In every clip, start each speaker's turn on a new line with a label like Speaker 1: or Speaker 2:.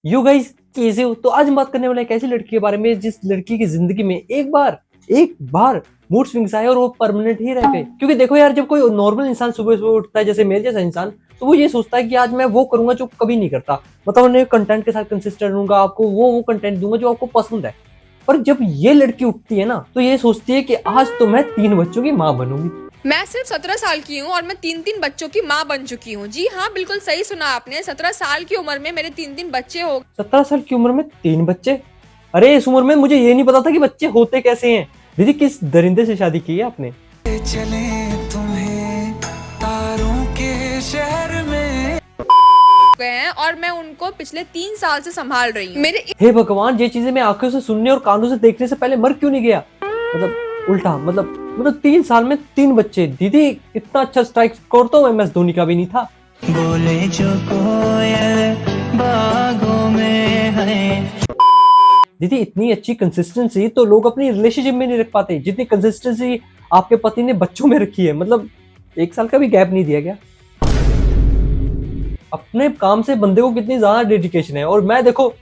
Speaker 1: You guys कैसे हो? तो आज हम बात करने वाले एक ऐसी लड़की के बारे में जिस लड़की की जिंदगी में एक बार मूड स्विंग्स आए और वो परमानेंट ही रह गए। क्योंकि देखो यार, जब कोई नॉर्मल इंसान सुबह सुबह उठता है, जैसे मेरे जैसा इंसान, तो वो ये सोचता है कि आज मैं वो करूंगा जो कभी नहीं करता। मतलब उन्हें कंटेंट के साथ कंसिस्टेंट रहूंगा, आपको वो कंटेंट दूंगा जो आपको पसंद है। पर जब ये लड़की उठती है ना, तो ये सोचती है कि आज तो मैं 3 बच्चों की माँ बनूंगी।
Speaker 2: मैं सिर्फ 17 साल की हूँ और मैं 3 बच्चों की माँ बन चुकी हूँ। जी हाँ, बिल्कुल सही सुना आपने। 17 साल की उम्र में मेरे 3 बच्चे हो।
Speaker 1: 17 साल की उम्र में 3 बच्चे? अरे इस उम्र में मुझे ये नहीं पता था कि बच्चे होते कैसे हैं। दीदी, किस दरिंदे से शादी की है आपने?
Speaker 3: चले तुम्हें तारों के शहर में
Speaker 2: गए हैं और मैं उनको पिछले 3 साल से संभाल रही हूँ। मेरे
Speaker 1: हे भगवान, ये चीजें मैं आंखों से सुनने और कानों से देखने से पहले मर क्यों नहीं गया? मतलब उल्टा, मतलब 3 साल में 3 बच्चे। दीदी, इतना अच्छा स्ट्राइक स्कोर तो MS धोनी का भी नहीं था।
Speaker 3: बोले जो कोयल बागों में है।
Speaker 1: दीदी, इतनी अच्छी कंसिस्टेंसी तो लोग अपनी रिलेशनशिप में नहीं रख पाते जितनी कंसिस्टेंसी आपके पति ने बच्चों में रखी है। मतलब 1 साल का भी गैप नहीं दिया गया। अपने काम से बंदे को कितनी ज्यादा डेडिकेशन है, और मैं देखो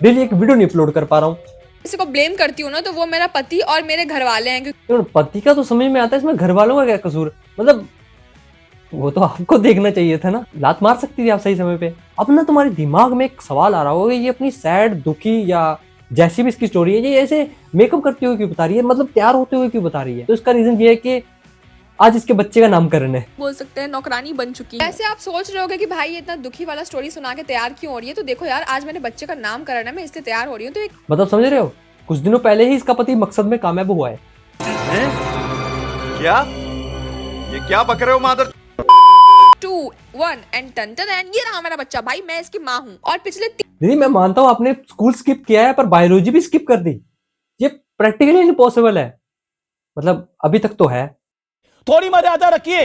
Speaker 1: डेली एक वीडियो नहीं अपलोड कर पा रहा हूँ।
Speaker 2: किसी को ब्लेम करती हूँ ना, तो वो मेरा पति और मेरे घर वाले हैं।
Speaker 1: तो पति का तो समझ में आता है, इसमें घर वालों का क्या कसूर? मतलब वो तो आपको देखना चाहिए था ना, लात मार सकती थी आप सही समय पे। अब ना तुम्हारे दिमाग में एक सवाल आ रहा होगा, ये अपनी सैड, दुखी या जैसी भी इसकी स्टोरी है, ये ऐसे मेकअप करते हुए क्यों बता रही है? मतलब तैयार होते हुए क्यों बता रही है? तो इसका रीजन ये है कि आज इसके बच्चे का नामकरण है।
Speaker 2: बोल सकते हैं नौकरानी बन चुकी है। ऐसे आप सोच रहे होगे कि भाई ये इतना दुखी वाला स्टोरी सुना के तैयार क्यों हो रही है? तो देखो यार, आज मेरे बच्चे का नामकरण है, मैं इसलिए तैयार हो रही हूँ। तो एक
Speaker 1: मतलब समझ रहे हो, कुछ दिनों पहले ही इसका पति मकसद में कामयाब हुआ है।
Speaker 4: क्या? ये क्या बक रहे हो मादर?
Speaker 2: 2 1 एंड टन टन एंड ये रहा मेरा बच्चा। भाई मैं इसकी माँ हूँ और पिछले
Speaker 1: दीदी, मैं मानता हूँ आपने स्कूल स्किप किया है, पर बायोलॉजी भी स्किप कर दी। ये प्रैक्टिकली इम्पॉसिबल है। मतलब अभी तक तो है।
Speaker 5: थोड़ी मर्यादा रखिए।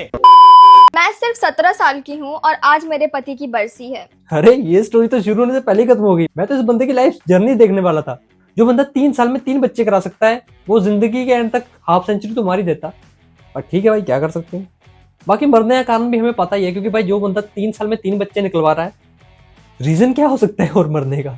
Speaker 6: मैं सिर्फ 17 साल की हूँ और आज मेरे पति की बरसी है।
Speaker 1: अरे ये स्टोरी तो शुरू होने से पहले ही खत्म हो गई। मैं तो इस बंदे की लाइफ जर्नी देखने वाला था। जो बंदा 3 साल में 3 बच्चे करा सकता है, वो जिंदगी के एंड तक हाफ सेंचुरी तो मार ही देता। और ठीक है भाई, क्या कर सकते हैं। बाकी मरने का कारण भी हमें पता ही है, क्योंकि भाई जो बंदा 3 साल में 3 बच्चे निकलवा रहा है, रीजन क्या हो सकता है और मरने का?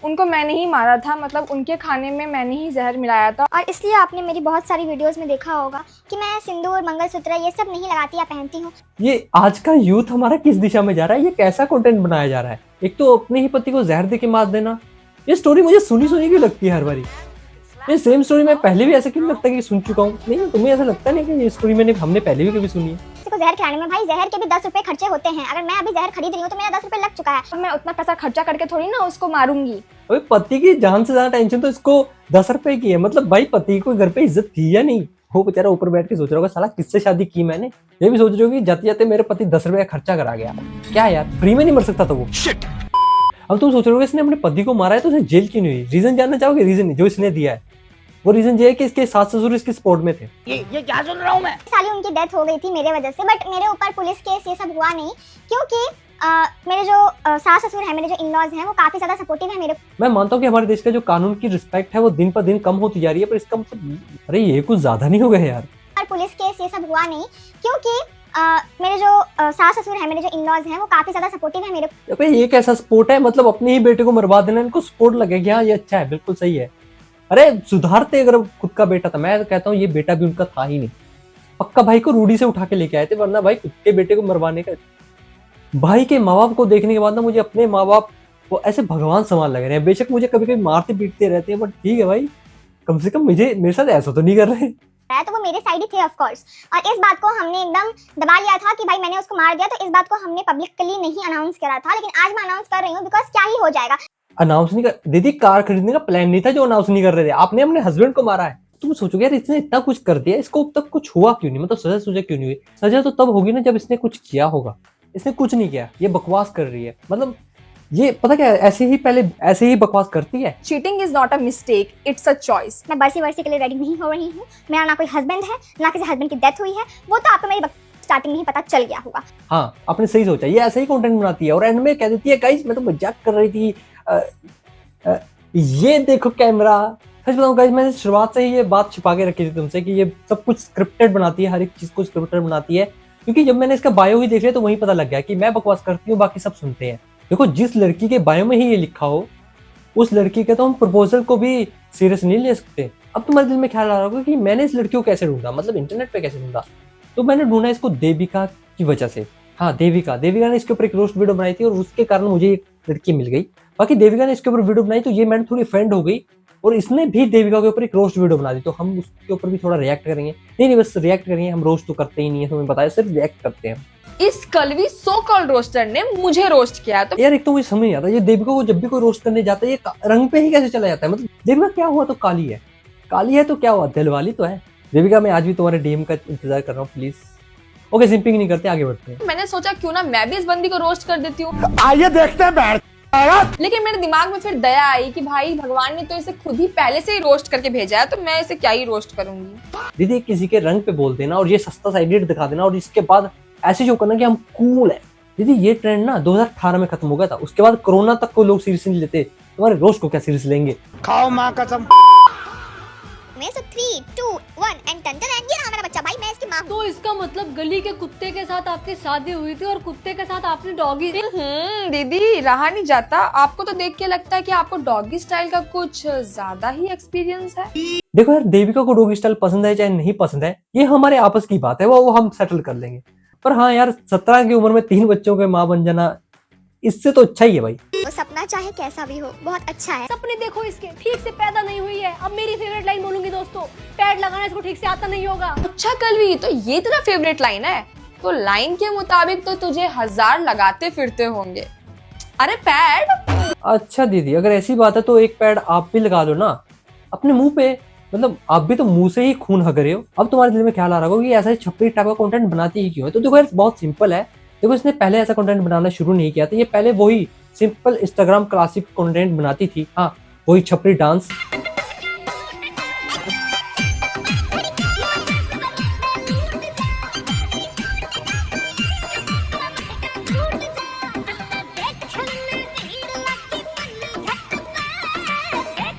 Speaker 6: उनको मैंने ही मारा था, मतलब उनके खाने में मैंने ही जहर मिलाया था।
Speaker 7: और इसलिए आपने मेरी बहुत सारी वीडियोस में देखा होगा कि मैं सिंदूर, मंगलसूत्र ये सब नहीं लगाती या पहनती हूँ।
Speaker 1: ये आज का यूथ हमारा किस दिशा में जा रहा है? ये कैसा कंटेंट बनाया जा रहा है? एक तो अपने ही पति को जहर दे के मार देना। ये स्टोरी मुझे सुनी सुनी क्यों लगती है हर बारी? ये सेम स्टोरी मैं पहले भी ऐसा क्यों लगता है कि सुन चुका हूँ? नहीं, तुम्हें ऐसा लगता नहीं कि ये स्टोरी हमने पहले भी कभी सुनी है?
Speaker 7: किसी को जहर खिलाने में भाई जहर के भी 10 रुपए खर्चे होते हैं। अगर मैं अभी जहर खरीद रही हूँ तो मेरा 10 रुपए लग चुका है।
Speaker 6: अब मैं उतना पैसा खर्चा करके थोड़ी ना उसको मारूंगी।
Speaker 1: अबे पति की जान से ज्यादा टेंशन तो इसको 10 रुपए की है। मतलब भाई पति को घर पे इज्जत थी या नहीं? वो बेचारा ऊपर बैठ के सोच रहा होगा, साला किससे शादी की मैंने। ये भी सोच रहे हो कि जाते जाते मेरे पति 10 रुपए का खर्चा करा गया। क्या यार, फ्री में नहीं मर सकता था वो? अब तुम सोच रहे हो इसने अपने पति को मारा है तो उसे जेल क्यों नहीं हुई? रीजन जानना चाहोगे? रीजन जो इसने दिया है, वो रीजन ये है कि इसके सास ससुर इसकी सपोर्ट में थे।
Speaker 5: ये क्या सुन रहा हूँ मैं?
Speaker 7: साली उनकी डेथ हो गई थी मेरे वजह से, बट मेरे ऊपर पुलिस केस ये सब हुआ नहीं, क्योंकि मेरे जो सास ससुर है, मेरे जो इन-लॉज हैं, वो काफी ज्यादा सपोर्टिव है मेरे।
Speaker 1: मैं मानता हूँ कि हमारे देश का जो कानून की रिस्पेक्ट है वो दिन पर दिन कम होती जा रही है, पर इसका मतलब, अरे ये कुछ ज्यादा नहीं हो गया यार?
Speaker 7: पर पुलिस केस ये सब हुआ नहीं, क्योंकि मेरे जो सास ससुर है, मेरे जो इन-लॉज हैं, वो काफी ज्यादा सपोर्टिव है मेरे।
Speaker 1: अबे ये कैसा सपोर्ट है? मतलब अपने ही बेटे को मरवा देना, इनको सपोर्ट लगेगा? हाँ ये अच्छा है, बिल्कुल सही है। अरे सुधारते अगर खुद का बेटा था। मैं तो कहता हूँ ये बेटा भी उनका था ही नहीं। पक्का भाई को रूढ़ी से उठा के लेके आए थे, वरना भाई खुद के बेटे को मरवाने का। भाई के माँ बाप को देखने के बाद ना मुझे अपने माँ बाप वो ऐसे भगवान समान लग रहे हैं। बेशक मुझे कभी कभी मारते पीटते रहते हैं, बट ठीक है भाई, कम से कम मेरे साथ ऐसा तो नहीं कर रहे।
Speaker 7: तो वो मेरे साइड ही थे ऑफ कोर्स, और इस बात को हमने एकदम दबा लिया था कि भाई मैंने उसको मार दिया। तो इस बात को हमने पब्लिकली नहीं अनाउंस करा था, लेकिन आज मैं अनाउंस कर रही हूँ, बिकॉज क्या ही हो जाएगा।
Speaker 1: अनाउंस नहीं कर दीदी, कार खरीदने का प्लान नहीं था जो अनाउंस नहीं कर रहे थे। आपने अपने हस्बैंड को मारा है। तुम सोचोगे यार, इसने इतना कुछ कर दिया, इसको अब तक कुछ हुआ क्यों नहीं? मतलब सजा क्यों नहीं हुई? सजा तो तब होगी ना जब इसने कुछ किया होगा। इसने कुछ नहीं किया, ये बकवास कर रही है। मतलब ये पता क्या है, ऐसे ही बकवास करती है।
Speaker 6: Cheating is not a mistake, it's a choice.
Speaker 7: मैं बरसी वर्सी के लिए रेडी नहीं हो रही हूँ। मेरा ना कोई हस्बैंड है, ना किसी हस्बैंड की डेथ हुई है। वो तो आपको मेरी स्टार्टिंग में ही पता चल गया होगा।
Speaker 1: हाँ, आपने सही सोचा। ये ऐसे ही कंटेंट बनाती है और एंड में कह देती है गाइस मैं तो मजाक कर रही थी। ये देखो कैमरा। सच बताऊं गाइस, मैंने शुरुआत से ही ये बात छिपा के रखी थी तुमसे कि ये सब कुछ स्क्रिप्टेड बनाती है, हर एक चीज को स्क्रिप्टेड बनाती है। क्योंकि जब मैंने इसका बायो ही देख लिया तो वहीं पता लग गया कि मैं बकवास करती हूँ, बाकी सब सुनते हैं। देखो जिस लड़की के बायो में ही ये लिखा हो उस लड़की के तो हम प्रपोजल को भी सीरियस नहीं ले सकते। अब तुम्हारे दिल में ख्याल आ रहा होगा कि मैंने इस लड़की को कैसे ढूंढा, मतलब इंटरनेट पे कैसे ढूंढा। तो मैंने ढूंढा इसको देविका की वजह से। हाँ, देविका ने इसके ऊपर एक रोस्ट वीडियो बनाई थी और उसके कारण मुझे एक लड़की मिल गई। बाकी देविका ने इसके ऊपर वीडियो बनाई तो ये मैंने थोड़ी फ्रेंड हो गई और इसने भी देविका के ऊपर एक रोस्ट वीडियो बना दी, तो हम उसके ऊपर भी थोड़ा रिएक्ट करेंगे। नहीं बस रिएक्ट करेंगे, हम रोस्ट तो करते ही नहीं है, तुम्हें बताया, सिर्फ रिएक्ट करते हैं।
Speaker 2: इस कलवी सो कॉल्ड रोस्टर ने मुझे रोस्ट किया तो
Speaker 1: यार एक तो मुझे समझ नहीं आता, ये देविका को जब भी कोई रोस्ट करने जाता है ये रंग पे ही कैसे चला जाता है। मतलब देविका क्या हुआ तो काली है तो क्या हुआ, दिलवाली तो है। देविका मैं आज भी तुम्हारे डीएम का इंतजार कर रहा हूँ, प्लीज। ओके, सिंपिंग नहीं करते, आगे बढ़ते हैं।
Speaker 2: मैंने सोचा क्यों ना मैं भी इस बंदी को रोस्ट कर देती हूँ।
Speaker 5: आइए देखते हैं।
Speaker 2: लेकिन मेरे दिमाग में फिर दया आई कि भाई भगवान ने तो इसे खुद ही पहले से ही रोस्ट करके भेजा है, तो मैं इसे क्या ही रोस्ट करूंगी।
Speaker 1: दीदी किसी के रंग पे बोल देना और ये सस्ता सा एडिट दिखा देना और इसके बाद ऐसे जो करना कि हम कूल है। दीदी ये ट्रेंड ना 2018 में खत्म हो गया था, उसके बाद कोरोना तक को लोग सीरियस नहीं लेते, तुम्हारे रोस्ट को क्या सीरियस लेंगे।
Speaker 5: खाओ माँ कसम।
Speaker 7: मैं सब 3, 2, 1 एंड टन टन, ये रहा मेरा बच्चा भाई, मैं इसकी माँ हूँ।
Speaker 8: तो इसका मतलब गली के कुत्ते के साथ आपकी शादी हुई थी और कुत्ते के साथ आपने डॉगी।
Speaker 2: दीदी रहा नहीं जाता, आपको तो देख के लगता है कि आपको डॉगी स्टाइल का कुछ ज्यादा ही एक्सपीरियंस है।
Speaker 1: देखो यार, देविका को डॉगी स्टाइल पसंद है चाहे नहीं पसंद है, ये हमारे आपस की बात है, वो हम सेटल कर लेंगे। पर हाँ यार, 17 की उम्र में 3 बच्चों के माँ बन जाना इससे तो अच्छा ही है भाई।
Speaker 7: वो सपना चाहे कैसा भी हो बहुत अच्छा है।
Speaker 8: सपने देखो इसके ठीक से पैदा नहीं हुई है। अब मेरी फेवरेट लाइन बोलूंगी दोस्तों, पैड लगाना इसको ठीक से आता नहीं होगा।
Speaker 2: अच्छा कलवी, तो ये तेरा फेवरेट लाइन है? तो लाइन के मुताबिक तो तुझे 1000 लगाते फिरते होंगे। अरे पैड।
Speaker 1: अच्छा दीदी, अगर ऐसी बात है तो एक पैड आप भी लगा दो ना अपने मुंह पे, मतलब आप भी तो मुंह से ही खून हग रहे हो। अब तुम्हारे दिल में ख्याल आ रहा होगा कि ऐसा छपरी टाइप का कंटेंट बनाती ही क्यों है। तो देखो यार, बहुत सिंपल है। देखो इसने पहले ऐसा कंटेंट बनाना शुरू नहीं किया था, ये पहले वही सिंपल इंस्टाग्राम क्लासिक कंटेंट बनाती थी। हाँ, वही छपरी डांस।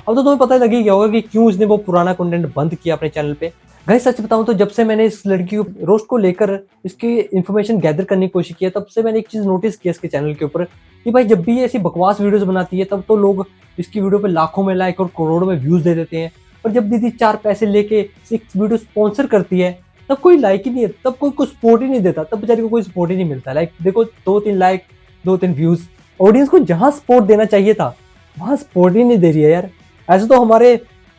Speaker 1: अब तो तुम्हें पता ही लग ही गया होगा कि क्यों इसने वो पुराना कंटेंट बंद किया अपने चैनल पे। गाइस सच बताऊं तो जब से मैंने इस लड़की को रोस्ट को लेकर इसकी इन्फॉर्मेशन गैदर करने की कोशिश की है, तब से मैंने एक चीज नोटिस किया इसके चैनल के ऊपर कि भाई जब भी ये ऐसी बकवास वीडियोस बनाती है तब तो लोग इसकी वीडियो पे लाखों में लाइक और करोड़ों में व्यूज दे देते हैं, पर जब दीदी 4 पैसे लेके एक वीडियो स्पॉन्सर करती है तब कोई लाइक ही नहीं है, तब कोई कुछ सपोर्ट ही नहीं देता, तब बेचारी को कोई सपोर्ट ही नहीं मिलता। लाइक देखो 2-3 लाइक, 2-3 व्यूज। ऑडियंस को जहां सपोर्ट देना चाहिए था वहां सपोर्ट ही नहीं दे रही है यार। ऐसे तो हमारे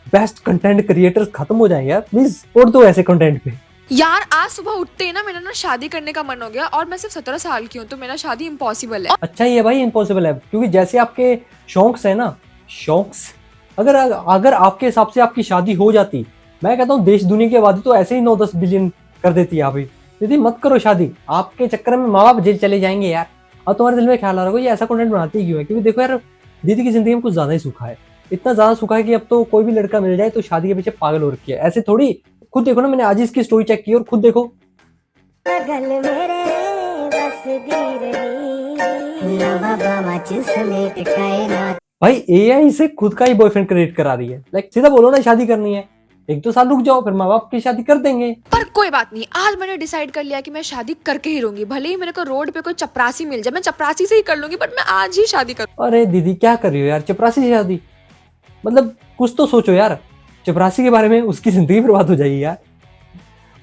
Speaker 1: बेस्ट कंटेंट क्रिएटर्स खत्म हो जाएंगे यार, प्लीज सपोर्ट दो ऐसे कंटेंट पे।
Speaker 2: यार आज सुबह उठते ही ना मेरा ना शादी करने का मन हो गया, और मैं सिर्फ 17 साल की हूँ, तो मेरा शादी इम्पॉसिबल है।
Speaker 1: अच्छा ही है भाई, इम्पॉसिबल है, क्योंकि जैसे आपके शौक्स है ना, शौक्स अगर आपके हिसाब से आपकी शादी हो जाती, मैं कहता हूँ देश दुनिया की आबादी तो ऐसे ही 9-10 बिलियन कर देती है। अभी दीदी मत करो शादी, आपके चक्कर में माँ बाप जेल चले जाएंगे यार। अब तुम्हारे दिल में ख्याल आ रहा होगा ये ऐसा कंटेंट बनाती क्यों है, क्योंकि देखो यार दीदी की जिंदगी में कुछ ज्यादा ही सूखा है, इतना ज्यादा सूखा है कि अब तो कोई भी लड़का मिल जाए तो शादी के पीछे पागल हो रखी है। ऐसे थोड़ी, खुद देखो ना, मैंने आज इसकी स्टोरी चेक की और खुद देखो। भाई एआई से खुद का ही बॉयफ्रेंड क्रिएट करा रही है। लाइक सीधा बोलो ना शादी करनी है, 1-2 साल रुक जाओ, फिर माँ बाप की शादी कर देंगे।
Speaker 2: पर कोई बात नहीं, आज मैंने डिसाइड कर लिया कि मैं शादी करके ही रहूंगी, भले ही मेरे को रोड पे कोई चपरासी मिल जाए, मैं चपरासी से ही कर लूंगी, बट मैं आज ही शादी करूँ।
Speaker 1: अरे दीदी क्या कर रही हो यार, चपरासी से शादी? मतलब कुछ तो सोचो यार, चपरासी के बारे में, उसकी जिंदगी बर्बाद हो जाएगी यार।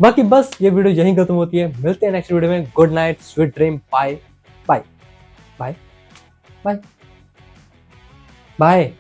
Speaker 1: बाकी बस ये वीडियो यहीं खत्म होती है, मिलते हैं नेक्स्ट वीडियो में। Good night, sweet dream, bye bye bye bye bye.